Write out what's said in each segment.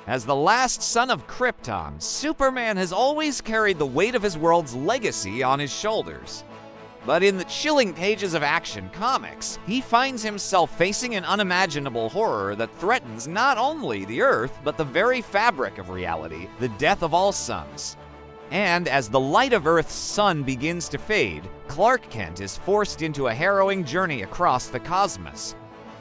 As the last son of Krypton, Superman has always carried the weight of his world's legacy on his shoulders. But in the chilling pages of Action Comics, he finds himself facing an unimaginable horror that threatens not only the Earth, but the very fabric of reality, the death of all suns. And as the light of Earth's sun begins to fade, Clark Kent is forced into a harrowing journey across the cosmos.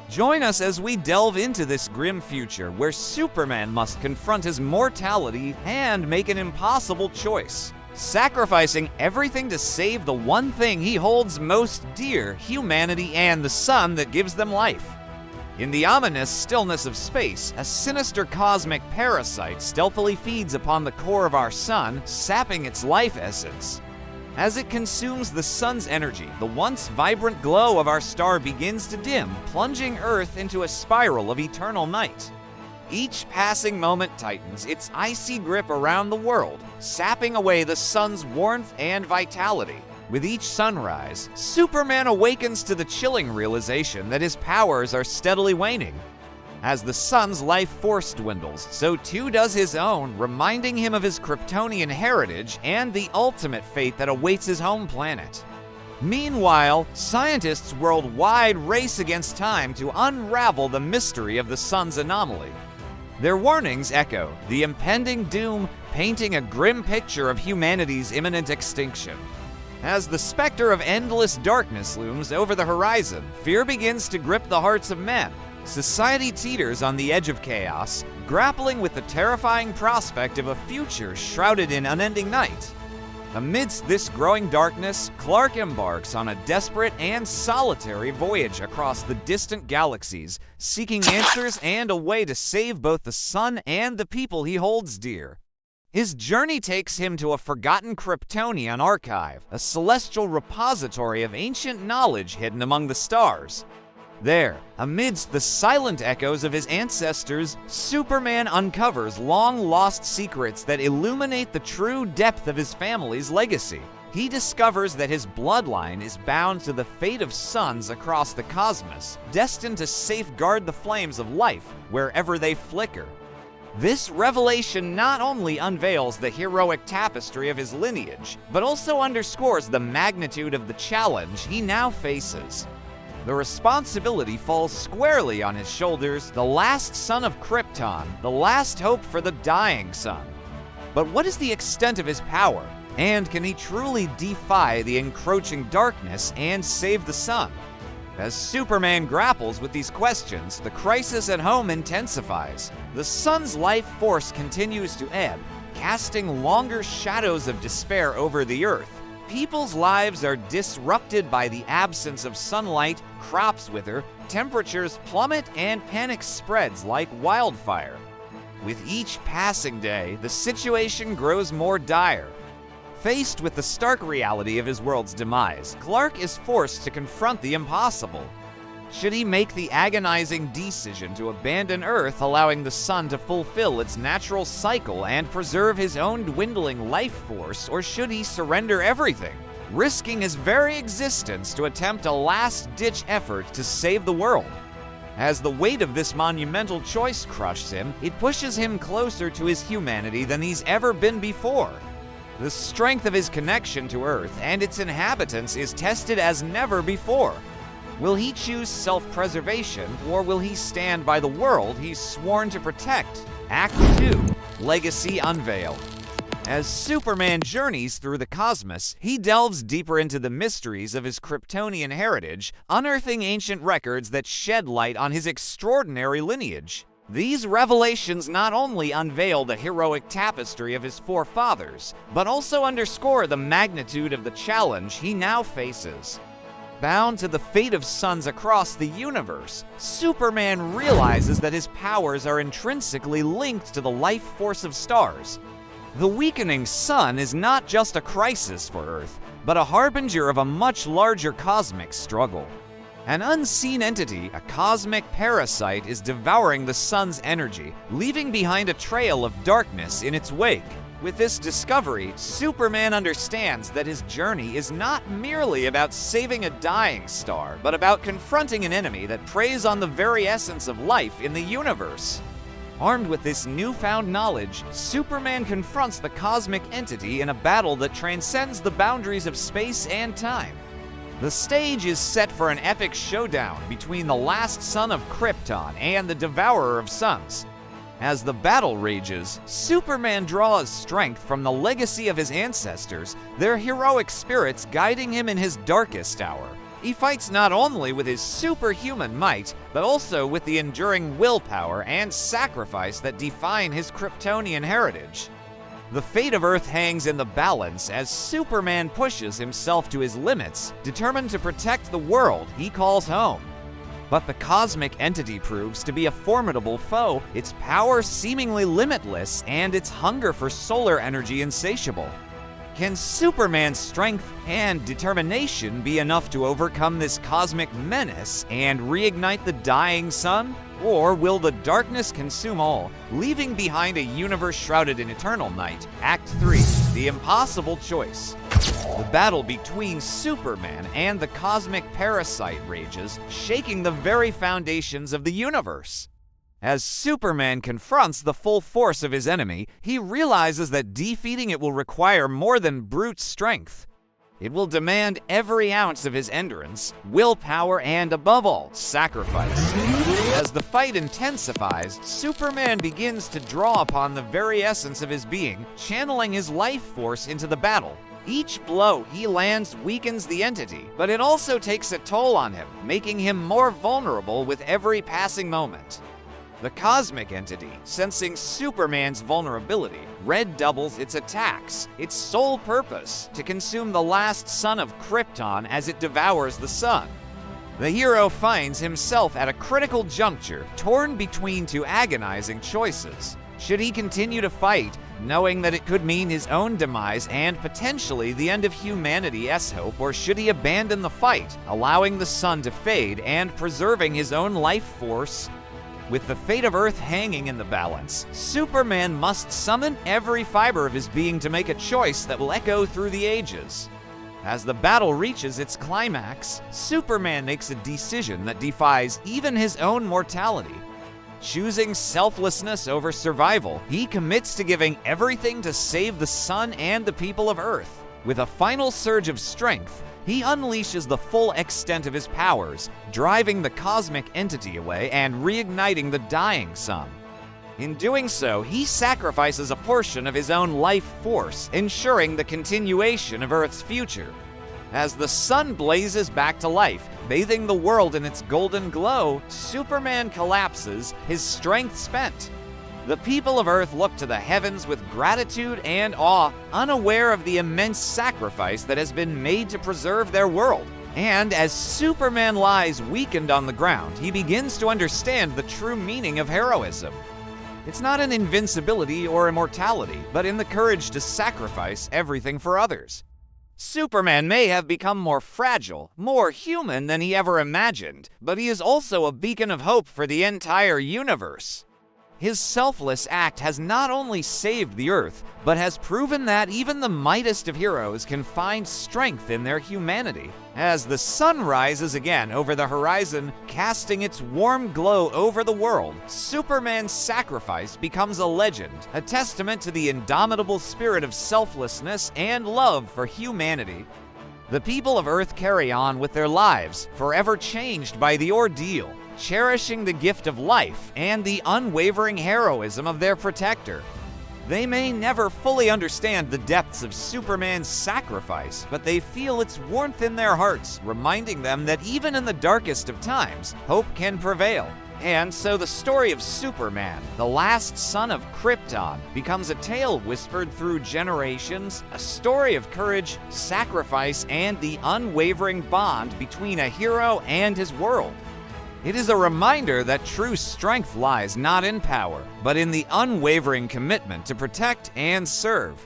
Join us as we delve into this grim future where Superman must confront his mortality and make an impossible choice, sacrificing everything to save the one thing he holds most dear, humanity and the sun that gives them life. In the ominous stillness of space, a sinister cosmic parasite stealthily feeds upon the core of our sun, sapping its life essence. As it consumes the sun's energy, the once vibrant glow of our star begins to dim, plunging Earth into a spiral of eternal night. Each passing moment tightens its icy grip around the world, sapping away the sun's warmth and vitality. With each sunrise, Superman awakens to the chilling realization that his powers are steadily waning. As the sun's life force dwindles, so too does his own, reminding him of his Kryptonian heritage and the ultimate fate that awaits his home planet. Meanwhile, scientists worldwide race against time to unravel the mystery of the sun's anomaly. Their warnings echo, the impending doom painting a grim picture of humanity's imminent extinction. As the specter of endless darkness looms over the horizon, fear begins to grip the hearts of men. Society teeters on the edge of chaos, grappling with the terrifying prospect of a future shrouded in unending night. Amidst this growing darkness, Clark embarks on a desperate and solitary voyage across the distant galaxies, seeking answers and a way to save both the sun and the people he holds dear. His journey takes him to a forgotten Kryptonian archive, a celestial repository of ancient knowledge hidden among the stars. There, amidst the silent echoes of his ancestors, Superman uncovers long-lost secrets that illuminate the true depth of his family's legacy. He discovers that his bloodline is bound to the fate of suns across the cosmos, destined to safeguard the flames of life wherever they flicker. This revelation not only unveils the heroic tapestry of his lineage, but also underscores the magnitude of the challenge he now faces. The responsibility falls squarely on his shoulders, the last son of Krypton, the last hope for the dying sun. But what is the extent of his power? And can he truly defy the encroaching darkness and save the sun? As Superman grapples with these questions, the crisis at home intensifies. The sun's life force continues to ebb, casting longer shadows of despair over the Earth. People's lives are disrupted by the absence of sunlight, crops wither, temperatures plummet, and panic spreads like wildfire. With each passing day, the situation grows more dire. Faced with the stark reality of his world's demise, Clark is forced to confront the impossible. Should he make the agonizing decision to abandon Earth, allowing the sun to fulfill its natural cycle and preserve his own dwindling life force, or should he surrender everything, risking his very existence to attempt a last-ditch effort to save the world? As the weight of this monumental choice crushes him, it pushes him closer to his humanity than he's ever been before. The strength of his connection to Earth and its inhabitants is tested as never before. Will he choose self-preservation, or will he stand by the world he's sworn to protect? Act 2, Legacy Unveiled. As Superman journeys through the cosmos, he delves deeper into the mysteries of his Kryptonian heritage, unearthing ancient records that shed light on his extraordinary lineage. These revelations not only unveil the heroic tapestry of his forefathers, but also underscore the magnitude of the challenge he now faces. Bound to the fate of suns across the universe, Superman realizes that his powers are intrinsically linked to the life force of stars. The weakening sun is not just a crisis for Earth, but a harbinger of a much larger cosmic struggle. An unseen entity, a cosmic parasite, is devouring the sun's energy, leaving behind a trail of darkness in its wake. With this discovery, Superman understands that his journey is not merely about saving a dying star, but about confronting an enemy that preys on the very essence of life in the universe. Armed with this newfound knowledge, Superman confronts the cosmic entity in a battle that transcends the boundaries of space and time. The stage is set for an epic showdown between the last son of Krypton and the devourer of suns. As the battle rages, Superman draws strength from the legacy of his ancestors, their heroic spirits guiding him in his darkest hour. He fights not only with his superhuman might, but also with the enduring willpower and sacrifice that define his Kryptonian heritage. The fate of Earth hangs in the balance as Superman pushes himself to his limits, determined to protect the world he calls home. But the cosmic entity proves to be a formidable foe, its power seemingly limitless and its hunger for solar energy insatiable. Can Superman's strength and determination be enough to overcome this cosmic menace and reignite the dying sun? Or will the darkness consume all, leaving behind a universe shrouded in eternal night? Act 3, The Impossible Choice. The battle between Superman and the cosmic parasite rages, shaking the very foundations of the universe. As Superman confronts the full force of his enemy, he realizes that defeating it will require more than brute strength. It will demand every ounce of his endurance, willpower, and above all, sacrifice. As the fight intensifies, Superman begins to draw upon the very essence of his being, channeling his life force into the battle. Each blow he lands weakens the entity, but it also takes a toll on him, making him more vulnerable with every passing moment. The cosmic entity, sensing Superman's vulnerability, redoubles its attacks, its sole purpose to consume the last son of Krypton as it devours the sun. The hero finds himself at a critical juncture, torn between two agonizing choices. Should he continue to fight, knowing that it could mean his own demise and potentially the end of humanity's hope, or should he abandon the fight, allowing the sun to fade and preserving his own life force? With the fate of Earth hanging in the balance, Superman must summon every fiber of his being to make a choice that will echo through the ages. As the battle reaches its climax, Superman makes a decision that defies even his own mortality. Choosing selflessness over survival, he commits to giving everything to save the sun and the people of Earth. With a final surge of strength, he unleashes the full extent of his powers, driving the cosmic entity away and reigniting the dying sun. In doing so, he sacrifices a portion of his own life force, ensuring the continuation of Earth's future. As the sun blazes back to life, bathing the world in its golden glow, Superman collapses, his strength spent. The people of Earth look to the heavens with gratitude and awe, unaware of the immense sacrifice that has been made to preserve their world. And as Superman lies weakened on the ground, he begins to understand the true meaning of heroism. It's not in invincibility or immortality, but in the courage to sacrifice everything for others. Superman may have become more fragile, more human than he ever imagined, but he is also a beacon of hope for the entire universe. His selfless act has not only saved the Earth, but has proven that even the mightiest of heroes can find strength in their humanity. As the sun rises again over the horizon, casting its warm glow over the world, Superman's sacrifice becomes a legend, a testament to the indomitable spirit of selflessness and love for humanity. The people of Earth carry on with their lives, forever changed by the ordeal, cherishing the gift of life and the unwavering heroism of their protector. They may never fully understand the depths of Superman's sacrifice, but they feel its warmth in their hearts, reminding them that even in the darkest of times, hope can prevail. And so the story of Superman, the last son of Krypton, becomes a tale whispered through generations, a story of courage, sacrifice, and the unwavering bond between a hero and his world. It is a reminder that true strength lies not in power, but in the unwavering commitment to protect and serve.